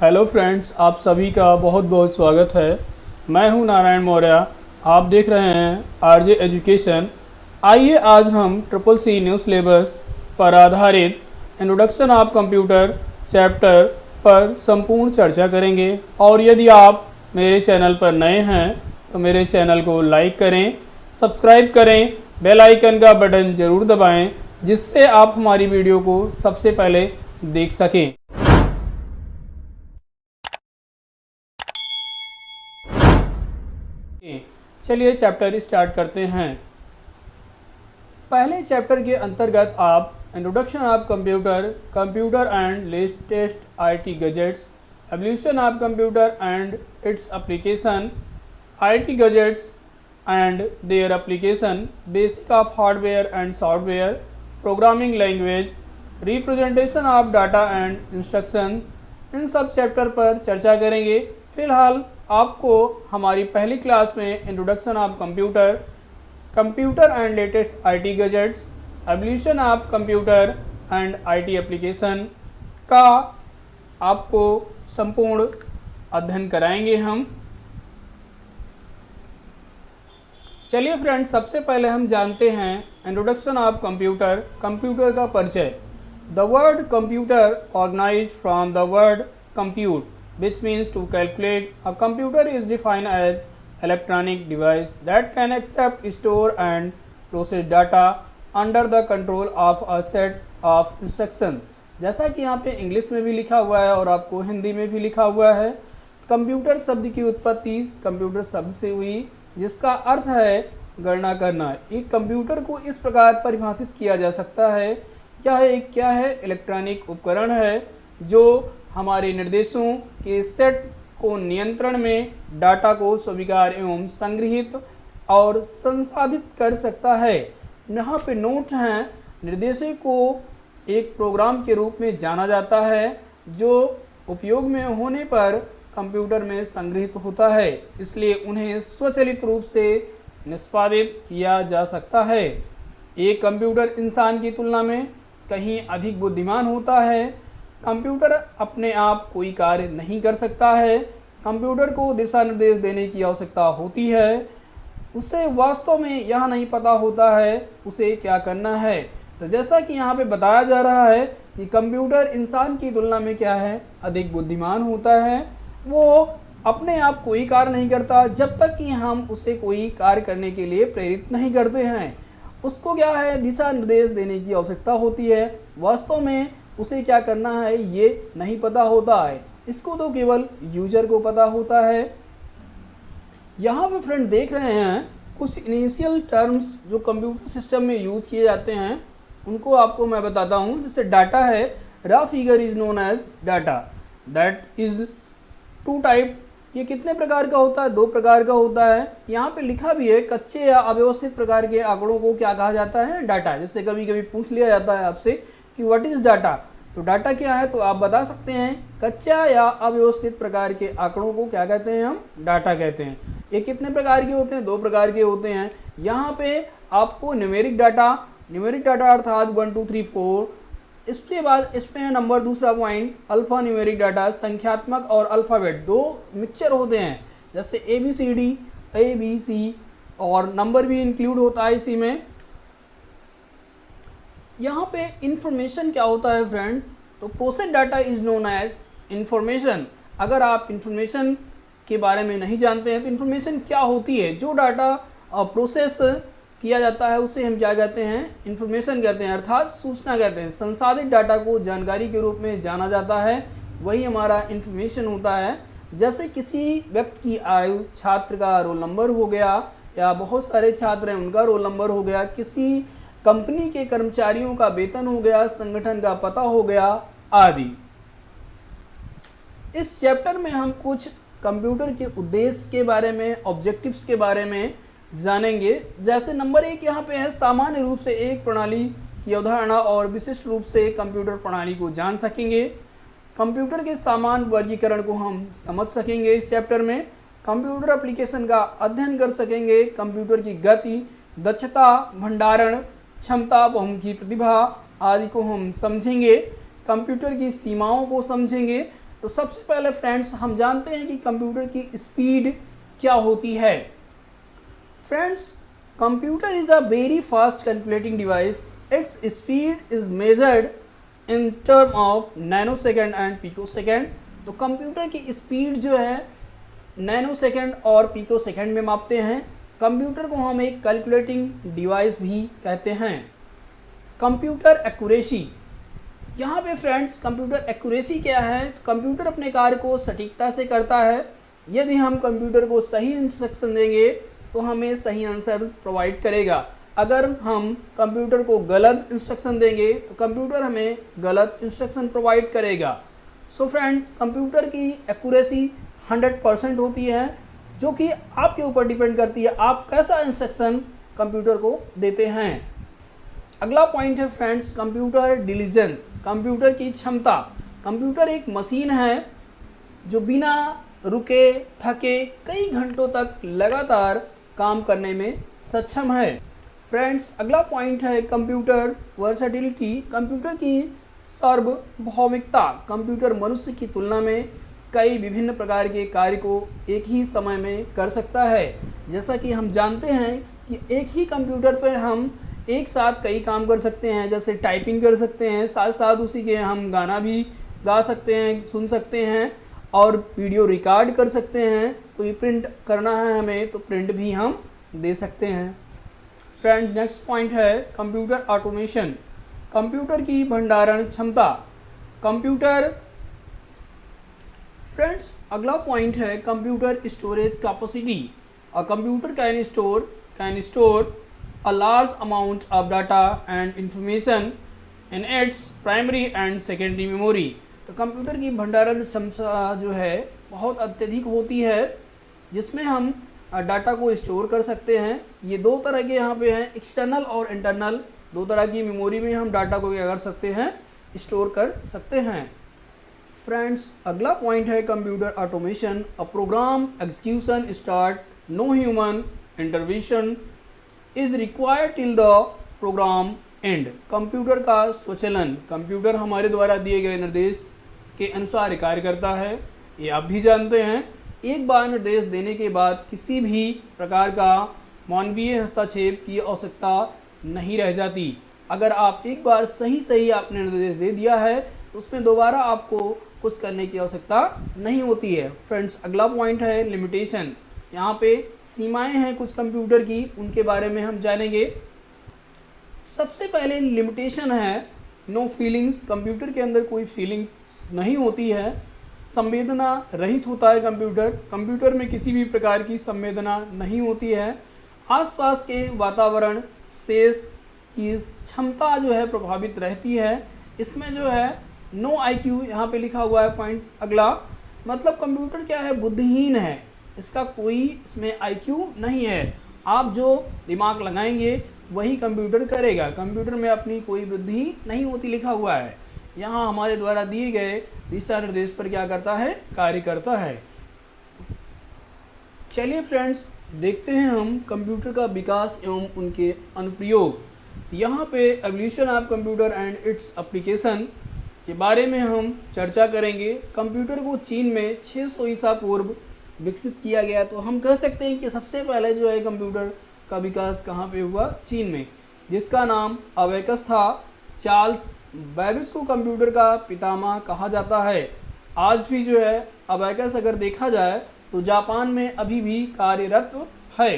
Hello friends, आप सभी का बहुत बहुत स्वागत है। मैं हूं नारायण मौर्य। आप देख रहे हैं आरजे एजुकेशन। आइए आज हम ट्रिपल सी न्यू सिलेबस पर आधारित इंट्रोडक्शन ऑफ कंप्यूटर चैप्टर पर संपूर्ण चर्चा करेंगे। और यदि आप मेरे चैनल पर नए हैं तो मेरे चैनल को लाइक करें, सब्सक्राइब करें, बेल आइकन का बटन ज़रूर दबाएं, जिससे आप हमारी वीडियो को सबसे पहले देख सकें। चलिए चैप्टर स्टार्ट करते हैं। पहले चैप्टर के अंतर्गत आप introduction of computer, computer and latest IT gadgets, evolution of computer and its application, IT gadgets and their application, basic of hardware and software, programming language, representation of data and instruction, इन सब chapter पर चर्चा करेंगे। फिलहाल आपको हमारी पहली class में introduction of computer, computer and latest IT gadgets, evolution of computer and IT application का आपको संपूर्ण अध्ययन कराएंगे हम। चलिए फ्रेंड्स, सबसे पहले हम जानते हैं इंट्रोडक्शन ऑफ कंप्यूटर, कंप्यूटर का परिचय। The word computer organised from the word compute, which means to calculate. A computer is defined as electronic device that can accept, store and process data under the control of a set of instructions. जैसा कि यहाँ पे English में भी लिखा हुआ है और आपको हिंदी में भी लिखा हुआ है, कंप्यूटर शब्द की उत्पत्ति कंप्यूटर शब्द से हुई, जिसका अर्थ है गणना करना। एक कंप्यूटर को इस प्रकार परिभाषित किया जा सकता है, यह एक क्या है, इलेक्ट्रॉनिक उपकरण है जो हमारे निर्देशों के सेट को नियंत्रण में डाटा को स्वीकार एवं संग्रहित और संसाधित कर सकता है। यहाँ पे नोट हैं, निर्देशों को एक प्रोग्राम के रूप में जाना जाता है जो उपयोग में होने पर कंप्यूटर में संग्रहित होता है, इसलिए उन्हें स्वचालित रूप से निष्पादित किया जा सकता है। एक कंप्यूटर इंसान की तुलना में कहीं अधिक बुद्धिमान होता है। कंप्यूटर अपने आप कोई कार्य नहीं कर सकता है। कंप्यूटर को दिशा निर्देश देने की आवश्यकता होती है। उसे वास्तव में यह नहीं पता होता है उसे क्या करना है। तो जैसा कि यहाँ पे बताया जा रहा है कि कंप्यूटर इंसान की तुलना में क्या है, अधिक बुद्धिमान होता है। वो अपने आप कोई कार्य नहीं करता जब तक कि हम उसे कोई कार्य करने के लिए प्रेरित नहीं करते हैं। उसको क्या है, दिशा निर्देश देने की आवश्यकता होती है। वास्तव में उसे क्या करना है ये नहीं पता होता है, इसको तो केवल यूजर को पता होता है। यहाँ पे फ्रेंड देख रहे हैं कुछ इनिशियल टर्म्स जो कंप्यूटर सिस्टम में यूज किए जाते हैं, उनको आपको मैं बताता हूँ। जैसे डाटा है, raw figure is known as data, that is two type. ये कितने प्रकार का होता है, दो प्रकार का होता है। यहाँ पे लिखा भी है, कच्चे या अव्यवस्थित प्रकार के आंकड़ों को क्या कहा जाता है, डाटा। जैसे कभी कभी पूछ लिया जाता है आपसे कि व्हाट इज डाटा, तो डाटा क्या है, तो आप बता सकते हैं कच्चा या अव्यवस्थित प्रकार के आंकड़ों को क्या कहते हैं, हम डाटा कहते हैं। ये कितने प्रकार के होते हैं, दो प्रकार के होते हैं। यहाँ पे आपको न्यूमेरिक डाटा अर्थात 1 2 3 4, इसके बाद इसमें है नंबर दूसरा पॉइंट अल्फा न्यूमेरिक डाटा, संख्यात्मक और अल्फ़ाबेट दो मिक्सचर होते हैं। जैसे ABCD, ABC और नंबर भी इंक्लूड होता है इसी में। यहाँ पे इंफॉर्मेशन क्या होता है फ्रेंड, तो process data is known as information. अगर आप इंफॉर्मेशन के बारे में नहीं जानते हैं तो इंफॉर्मेशन क्या होती है, जो डाटा प्रोसेस किया जाता है उसे हम क्या कहते हैं, इंफॉर्मेशन कहते हैं, अर्थात सूचना कहते हैं। संसाधित डाटा को जानकारी के रूप में जाना जाता है, वही हमारा इंफॉर्मेशन होता है। जैसे किसी व्यक्ति की आयु, छात्र का रोल नंबर हो गया, या बहुत सारे छात्र हैं उनका रोल नंबर हो गया, किसी कंपनी के कर्मचारियों का वेतन हो गया, संगठन का पता हो गया आदि। इस चैप्टर में हम कुछ कंप्यूटर के उद्देश्य के बारे में, ऑब्जेक्टिव्स के बारे में जानेंगे। जैसे नंबर 1 यहाँ पे है, सामान्य रूप से एक प्रणाली की अवधारणा और विशिष्ट रूप से कंप्यूटर प्रणाली को जान सकेंगे। कंप्यूटर के सामान्य वर्गीकरण को हम समझ सकेंगे इस चैप्टर में। कंप्यूटर एप्लीकेशन का अध्ययन कर सकेंगे। कंप्यूटर की गति, दक्षता, भंडारण क्षमता, बहुमुखी प्रतिभा आदि को हम समझेंगे। कंप्यूटर की सीमाओं को समझेंगे। तो सबसे पहले फ्रेंड्स हम जानते हैं कि कंप्यूटर की स्पीड क्या होती है। Friends, computer is a very fast calculating device. Its speed is measured in term of nano second and pico second. तो कंप्यूटर की स्पीड जो है नैनो सेकेंड और पिको सेकेंड में मापते हैं। कंप्यूटर को हम एक कैलकुलेटिंग डिवाइस भी कहते हैं। कंप्यूटर एक्यूरेसी, यहाँ पे फ्रेंड्स कंप्यूटर एक्यूरेसी क्या है? कंप्यूटर अपने कार्य को सटीकता से करता है। यदि हम कंप्यूटर को सही इंस्ट्रक्शन देंगे तो हमें सही आंसर प्रोवाइड करेगा। अगर हम कंप्यूटर को गलत इंस्ट्रक्शन देंगे तो कंप्यूटर हमें गलत इंस्ट्रक्शन प्रोवाइड करेगा। सो फ्रेंड्स, कंप्यूटर की एक्यूरेसी 100% होती है, जो कि आपके ऊपर डिपेंड करती है आप कैसा इंस्ट्रक्शन कंप्यूटर को देते हैं। अगला पॉइंट है फ्रेंड्स कंप्यूटर डिलीजेंस, कंप्यूटर की क्षमता। कंप्यूटर एक मशीन है जो बिना रुके थके कई घंटों तक लगातार काम करने में सक्षम है। फ्रेंड्स, अगला पॉइंट है कंप्यूटर वर्सेटिलिटी, कंप्यूटर की सार्वभौमिकता। कंप्यूटर मनुष्य की तुलना में कई विभिन्न प्रकार के कार्य को एक ही समय में कर सकता है। जैसा कि हम जानते हैं कि एक ही कंप्यूटर पर हम एक साथ कई काम कर सकते हैं, जैसे टाइपिंग कर सकते हैं, साथ साथ उसी के हम गाना भी गा सकते हैं, सुन सकते हैं और वीडियो रिकॉर्ड कर सकते हैं। कोई प्रिंट करना है हमें तो प्रिंट भी हम दे सकते हैं। फ्रेंड, नेक्स्ट पॉइंट है कंप्यूटर ऑटोमेशन, कंप्यूटर की भंडारण क्षमता। कंप्यूटर फ्रेंड्स, अगला पॉइंट है computer storage capacity. A computer can store a large amount of data and information in its primary and secondary memory। तो कंप्यूटर की भंडारण क्षमता जो है बहुत अत्यधिक होती है, जिसमें हम डाटा को स्टोर कर सकते हैं। ये दो तरह के यहाँ पे हैं, एक्सटर्नल और इंटरनल। दो तरह की मेमोरी में हम डाटा को क्या कर सकते हैं, स्टोर कर सकते हैं। फ्रेंड्स, अगला पॉइंट है computer automation. A program execution start no human intervention is required till the program end. Computer का स्वचलन, कंप्यूटर हमारे द्वारा दिए गए निर्देश के अनुसार कार्य करता है। ये आप भी जानते हैं, एक बार निर्देश देने के बाद किसी भी प्रकार का मानवीय हस्तक्षेप की आवश्यकता नहीं रह जाती। अगर आप एक बार सही आपने निर्देश दे दिया है तो उसमें दोबारा आपको कुछ करने की आवश्यकता नहीं होती है। फ्रेंड्स, अगला पॉइंट है लिमिटेशन। यहाँ पे सीमाएं हैं कुछ कंप्यूटर की, उनके बारे में हम जानेंगे। सबसे पहले लिमिटेशन है नो फीलिंग्स, कंप्यूटर के अंदर कोई फीलिंग्स नहीं होती है। संवेदना रहित होता है कंप्यूटर, कंप्यूटर में किसी भी प्रकार की संवेदना नहीं होती है। आसपास के वातावरण शेष की क्षमता जो है प्रभावित रहती है। इसमें जो है नो IQ यहाँ पे लिखा हुआ है पॉइंट अगला, मतलब कंप्यूटर क्या है, बुद्धिहीन है, इसका कोई इसमें IQ नहीं है। आप जो दिमाग लगाएंगे वही कंप्यूटर करेगा, कंप्यूटर में अपनी कोई बुद्धि नहीं होती लिखा हुआ है। यहाँ हमारे द्वारा दिए गए दिशा निर्देश पर क्या करता है, कार्य करता है। चलिए फ्रेंड्स, देखते हैं हम कंप्यूटर का विकास एवं उनके अनुप्रयोग। यहाँ पे evolution of computer and its application के बारे में हम चर्चा करेंगे। कंप्यूटर को चीन में 600 ईसा पूर्व विकसित किया गया। तो हम कह सकते हैं कि सबसे पहले जो है कंप्यूटर का विकास कहाँ पे हुआ, चीन में, जिसका नाम अबेकस था। चार्ल्स बेबेज को कंप्यूटर का पितामह कहा जाता है। आज भी जो है अबेकस अगर देखा जाए तो जापान में अभी भी कार्यरत है।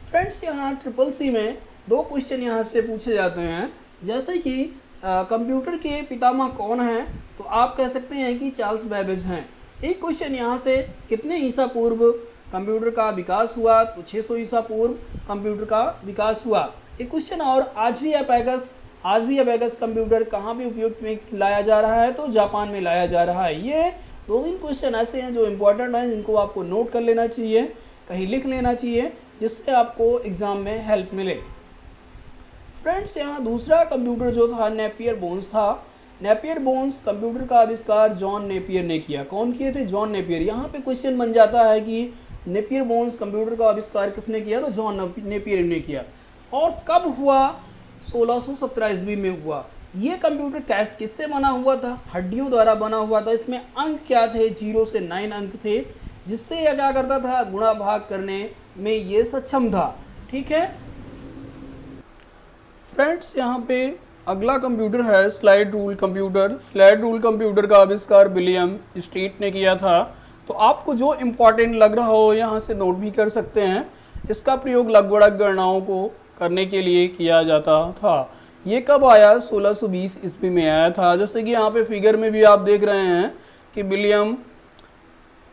फ्रेंड्स, यहाँ CCC में 2 क्वेश्चन यहाँ से पूछे जाते हैं, जैसे कि कंप्यूटर के पितामह कौन हैं, तो आप कह सकते हैं कि चार्ल्स बेबेज हैं। एक क्वेश्चन यहाँ से कितने ईसा पूर्व कंप्यूटर का विकास हुआ, तो 600 ईसा पूर्व कंप्यूटर का विकास हुआ। एक क्वेश्चन और, आज भी अबेकस कंप्यूटर कहाँ पे उपयोग में लाया जा रहा है, तो जापान में लाया जा रहा है। ये 2-3 क्वेश्चन ऐसे हैं जो इम्पोर्टेंट हैं, जिनको आपको नोट कर लेना चाहिए, कहीं लिख लेना चाहिए, जिससे आपको एग्जाम में हेल्प मिले। फ्रेंड्स, यहाँ दूसरा कंप्यूटर जो था नेपियर बोन्स था। नेपियर बोन्स कंप्यूटर का आविष्कार जॉन नेपियर ने किया। कौन किए थे, जॉन नेपियर। यहाँ पे क्वेश्चन बन जाता है कि नेपियर बोन्स कंप्यूटर का आविष्कार किसने किया, तो जॉन नेपियर ने किया। और कब हुआ, 1617 ईस्वी में हुआ। ये कंप्यूटर कैसे किससे बना हुआ था? हड्डियों द्वारा बना हुआ था। इसमें अंक क्या थे? 0 से 9 अंक थे, जिससे यह क्या करता था? गुणा भाग करने में ये सक्षम था। ठीक है फ्रेंड्स, यहाँ पे अगला कंप्यूटर है slide rule computer. Slide rule computer का आविष्कार विलियम स्ट्रीट ने किया था। तो आपको जो इम्पोर्टेंट लग रहा हो यहाँ से नोट भी कर सकते हैं। इसका प्रयोग लघुगणक गणनाओं को करने के लिए किया जाता था। ये कब आया? 1620 ईस्वी में आया था। जैसे कि यहाँ पे फिगर में भी आप देख रहे हैं कि विलियम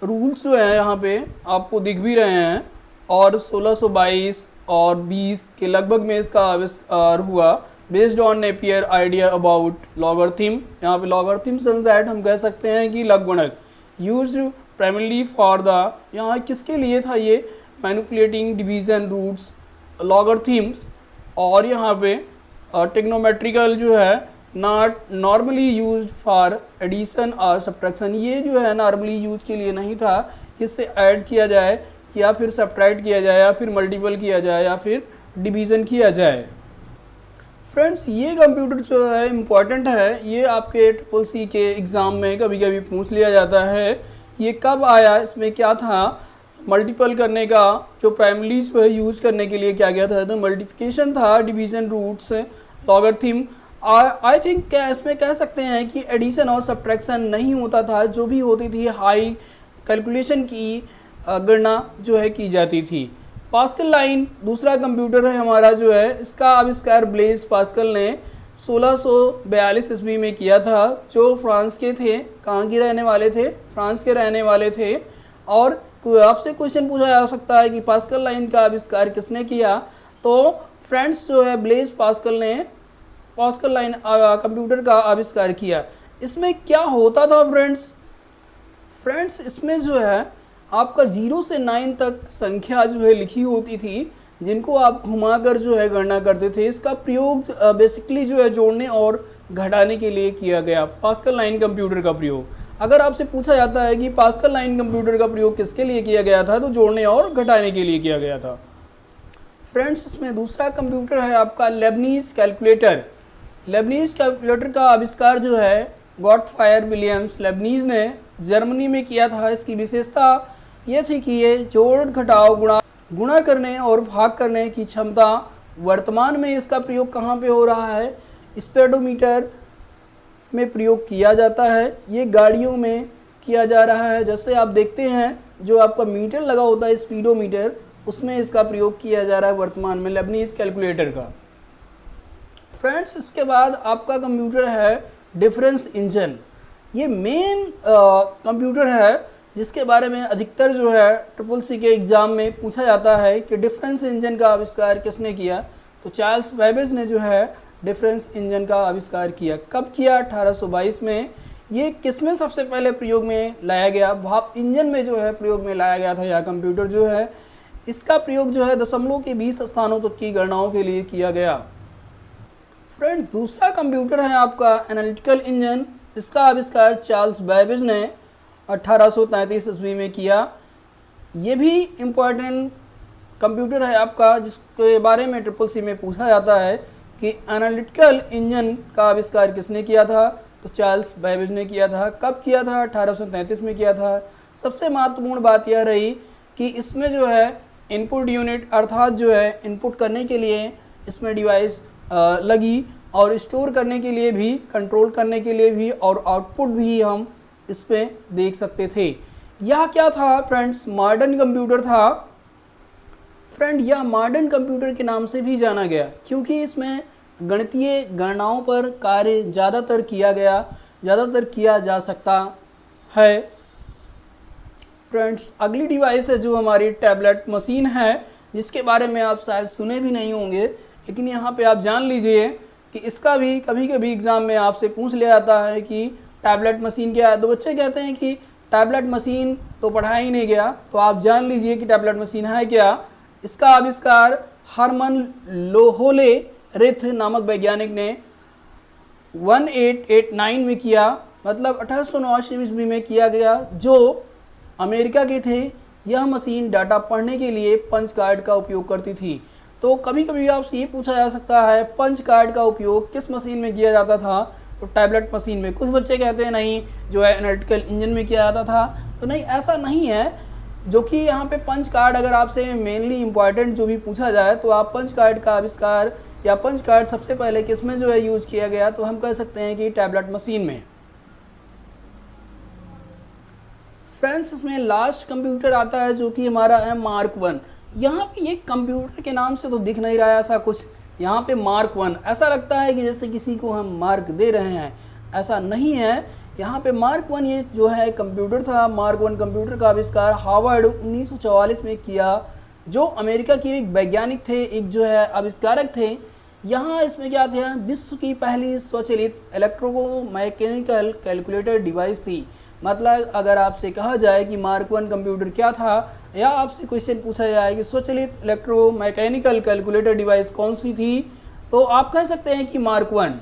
रूल्स जो है यहाँ पे आपको दिख भी रहे हैं, और 1622 और 20 के लगभग में इसका आविष्कार हुआ। Based on Napier idea about logarithm. यहाँ पे लॉगरिथम सच दैट हम कह सकते हैं कि लघुगणक यूज्ड प्राइमरली फॉर द, यहाँ किसके लिए था ये? Manipulating division roots logarithms. और यहाँ पे टेक्नोमेट्रिकल जो है not normally used for addition और सब्ट्रैक्शन। ये जो है नॉर्मली यूज के लिए नहीं था, इससे ऐड किया जाए या फिर सब्ट्रैक्ट किया जाए या फिर मल्टीपल किया जाए या फिर डिवीज़न किया जाए। फ्रेंड्स, ये कंप्यूटर जो है इम्पॉर्टेंट है। ये आपके ट्रिपल-सी के एग्ज़ाम में कभी कभी पूछ लिया जाता है। ये कब आया? इसमें क्या था? मल्टीपल करने का जो प्राइमरीज जो है यूज करने के लिए क्या गया था? तो मल्टीप्लिकेशन था, division roots, logarithm. I think क्या इसमें कह सकते हैं कि एडिशन और सब्ट्रैक्शन नहीं होता था। जो भी होती थी हाई कैलकुलेशन की गणना जो है की जाती थी। पास्कल लाइन दूसरा कंप्यूटर है हमारा जो है, इसका आविष्कार ब्लेज पास्कल ने 1642 ईस्वी में किया था, जो फ्रांस के थे। कहाँ के रहने वाले थे? फ्रांस के रहने वाले थे। और आपसे क्वेश्चन पूछा जा सकता है कि पास्कल लाइन का आविष्कार किसने किया? तो फ्रेंड्स जो है ब्लेज पास्कल ने पास्कल लाइन कंप्यूटर का आविष्कार किया। इसमें क्या होता था फ्रेंड्स इसमें जो है आपका 0 से 9 तक संख्या जो है लिखी होती थी, जिनको आप घुमाकर जो है गणना करते थे। इसका प्रयोग बेसिकली जो है जोड़ने और घटाने के लिए किया गया। पास्कल लाइन कंप्यूटर का प्रयोग, अगर आपसे पूछा जाता है कि पास्कल लाइन कंप्यूटर का प्रयोग किसके लिए किया गया था, तो जोड़ने और घटाने के लिए किया गया था। फ्रेंड्स, इसमें दूसरा कंप्यूटर है आपका लेबनीज कैलकुलेटर। लेबनीज कैलकुलेटर का आविष्कार जो है गॉटफ्रायर विलियम्स लेबनीज ने जर्मनी में किया था। इसकी विशेषता ये थी कि ये जोड़ घटाव गुणा करने और भाग करने की क्षमता। वर्तमान में इसका प्रयोग कहाँ पे हो रहा है? स्पीडोमीटर में प्रयोग किया जाता है। ये गाड़ियों में किया जा रहा है। जैसे आप देखते हैं जो आपका मीटर लगा होता है स्पीडोमीटर, उसमें इसका प्रयोग किया जा रहा है वर्तमान में लेबनीज कैलकुलेटर का। फ्रेंड्स, इसके बाद आपका कंप्यूटर है डिफरेंस इंजन। ये मेन कंप्यूटर है जिसके बारे में अधिकतर जो है ट्रिपल-सी के एग्ज़ाम में पूछा जाता है कि डिफरेंस इंजन का आविष्कार किसने किया? तो चार्ल्स बेबेज ने जो है डिफरेंस इंजन का आविष्कार किया। कब किया? 1822 में। ये किस में सबसे पहले प्रयोग में लाया गया? भाप इंजन में जो है प्रयोग में लाया गया था। यह कंप्यूटर जो है इसका प्रयोग जो है दशमलव के 20 स्थानों तक की गणनाओं के लिए किया गया। फ्रेंड्स, दूसरा कंप्यूटर है आपका एनालिटिकल इंजन। इसका आविष्कार चार्ल्स बेबेज ने 1833 ईस्वी में किया। ये भी इम्पोर्टेंट कंप्यूटर है आपका, जिसके बारे में ट्रिपल-सी में पूछा जाता है कि एनालिटिकल इंजन का आविष्कार किसने किया था? तो चार्ल्स बेबेज ने किया था। कब किया था? 1833 में किया था। सबसे महत्वपूर्ण बात यह रही कि इसमें जो है इनपुट यूनिट, अर्थात जो है इनपुट करने के लिए इसमें डिवाइस लगी, और स्टोर करने के लिए भी, कंट्रोल करने के लिए भी, और आउटपुट भी हम इस पर देख सकते थे। यह क्या था फ्रेंड्स? मॉडर्न कंप्यूटर था। फ्रेंड, यह मॉडर्न कंप्यूटर के नाम से भी जाना गया क्योंकि इसमें गणितीय गणनाओं पर कार्य ज़्यादातर किया जा सकता है। फ्रेंड्स, अगली डिवाइस है जो हमारी टैबलेट मशीन है, जिसके बारे में आप शायद सुने भी नहीं होंगे, लेकिन यहाँ पे आप जान लीजिए कि इसका भी कभी कभी एग्ज़ाम में आपसे पूछ लिया जाता है कि टैबलेट मशीन क्या है। तो बच्चे कहते हैं कि टैबलेट मशीन तो पढ़ा ही नहीं गया, तो आप जान लीजिए कि टैबलेट मशीन है क्या। इसका आविष्कार हरमन लोहोले रिथ नामक वैज्ञानिक ने 1889 में किया, मतलब 1889 ईस्वी में किया गया, जो अमेरिका के थे। यह मशीन डाटा पढ़ने के लिए पंच कार्ड का उपयोग करती थी। तो कभी कभी आपसे ये पूछा जा सकता है पंच कार्ड का उपयोग किस मशीन में किया जाता था, तो टैबलेट मशीन में। कुछ बच्चे कहते हैं नहीं जो है एनालिटिकल इंजन में किया जाता था, तो नहीं ऐसा नहीं है। जो कि यहाँ पे पंच कार्ड अगर आपसे मेनली इम्पॉर्टेंट जो भी पूछा जाए तो आप पंच कार्ड का आविष्कार या पंच कार्ड सबसे पहले किस में जो है यूज किया गया, तो हम कह सकते हैं कि टैबलेट मशीन में। फ्रेंड्स इसमें लास्ट कंप्यूटर आता है जो कि हमारा है मार्क 1। यहाँ पे ये कंप्यूटर के नाम से तो दिख नहीं रहा है ऐसा कुछ, यहाँ पे मार्क 1 ऐसा लगता है कि जैसे किसी को हम मार्क दे रहे हैं, ऐसा नहीं है। यहाँ पे मार्क 1 ये जो है कंप्यूटर था। मार्क 1 कंप्यूटर का आविष्कार हार्वर्ड 1944 में किया, जो अमेरिका के एक वैज्ञानिक थे, एक जो है आविष्कारक थे। यहाँ इसमें क्या था, विश्व की पहली स्वचालित इलेक्ट्रोमैकेनिकल कैलकुलेटर डिवाइस थी। मतलब अगर आपसे कहा जाए कि मार्क 1 कंप्यूटर क्या था, या आपसे क्वेश्चन पूछा जाए कि स्वचालित इलेक्ट्रोमैकेनिकल कैलकुलेटर डिवाइस कौन सी थी, तो आप कह सकते हैं कि मार्क 1।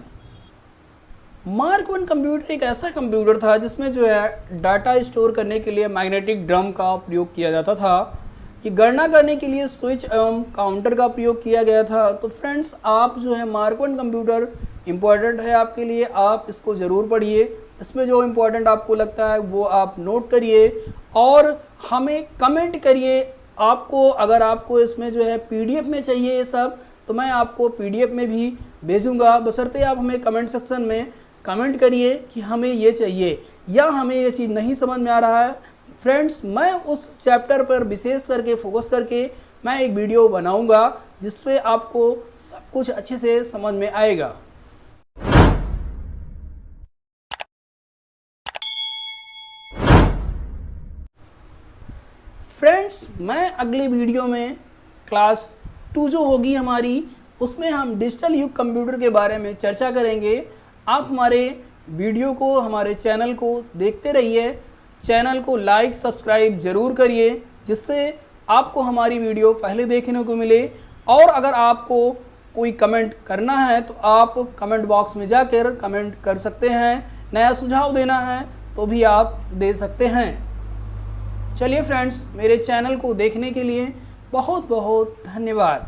मार्क 1 कंप्यूटर एक ऐसा कंप्यूटर था जिसमें जो है डाटा स्टोर करने के लिए मैग्नेटिक ड्रम का प्रयोग किया जाता था। ये गणना करने के लिए स्विच एवं काउंटर का प्रयोग किया गया था। तो फ्रेंड्स आप जो है मार्क 1 कंप्यूटर इम्पॉर्टेंट है आपके लिए, आप इसको ज़रूर पढ़िए। इसमें जो इम्पोर्टेंट आपको लगता है वो आप नोट करिए और हमें कमेंट करिए। आपको अगर आपको इसमें जो है पीडीएफ में चाहिए ये सब, तो मैं आपको पीडीएफ में भी भेजूंगा, बशर्ते आप हमें कमेंट सेक्शन में कमेंट करिए कि हमें ये चाहिए या हमें ये चीज़ नहीं समझ में आ रहा है। फ्रेंड्स मैं उस चैप्टर पर विशेष करके फोकस करके मैं एक वीडियो बनाऊंगा जिसपे आपको सब कुछ अच्छे से समझ में आएगा। फ्रेंड्स मैं अगले वीडियो में क्लास 2 जो होगी हमारी, उसमें हम डिजिटल युग कंप्यूटर के बारे में चर्चा करेंगे। आप हमारे वीडियो को, हमारे चैनल को देखते रहिए। चैनल को लाइक सब्सक्राइब ज़रूर करिए, जिससे आपको हमारी वीडियो पहले देखने को मिले। और अगर आपको कोई कमेंट करना है तो आप कमेंट बॉक्स में जाकर कमेंट कर सकते हैं। नया सुझाव देना है तो भी आप दे सकते हैं। चलिए फ्रेंड्स, मेरे चैनल को देखने के लिए बहुत बहुत धन्यवाद।